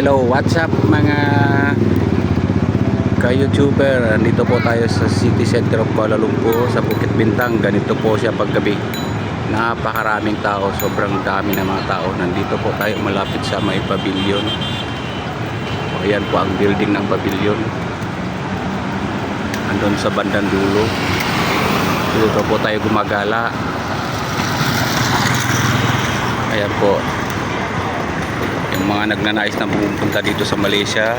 Hello, what's up mga ka-YouTuber? Nandito po tayo sa City Center of Kuala Lumpur sa Bukit Bintang. Ganito po siya paggabi. Napakaraming tao, sobrang dami ng mga tao. Nandito po tayo malapit sa may pavilion. Ayan po ang building ng pavilion. Andun sa bandang dulo. Dito po tayo gumagala. Ayan po. Yung mga nagnanais na pumunta dito sa Malaysia,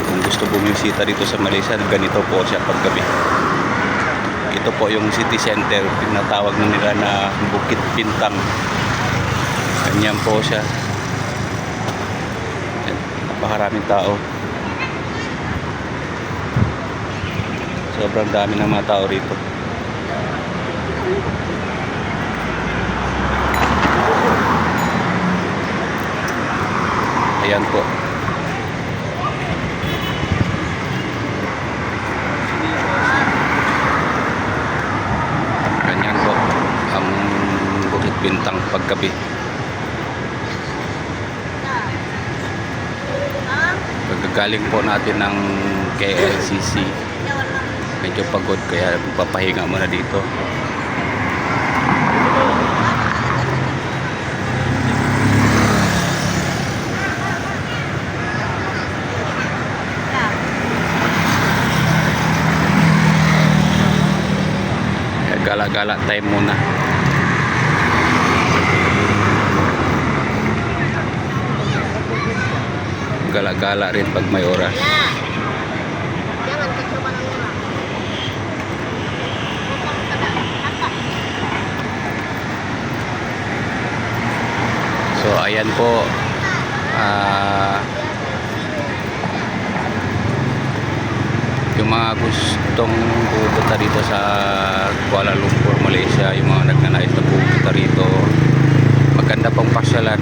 kung gusto bumisita dito sa Malaysia, ganito po siya paggabi. Ito po yung city center, tinatawag na nila na Bukit Bintang. Ganyan po siya. Napakaraming tao. Sobrang dami ng mga tao rito. Ayan po. Ganyan po ang Bukit Bintang paggabi. Pagkagaling po natin ng KLCC, medyo pagod kaya papahinga muna dito. Gala-gala time muna. Gala-gala rin pag may oras. So ayan po, yung mga gustong pupunta dito sa Kuala Lumpur, Malaysia, yung mga nagnanais na pupunta rito, maganda pang pasyalan.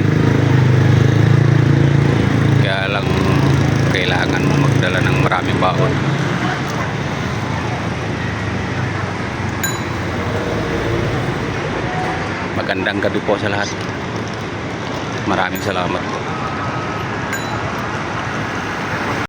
Kaya lang kailangan mo magdala ng maraming baon. Magandang gabi po sa lahat. Maraming salamat po.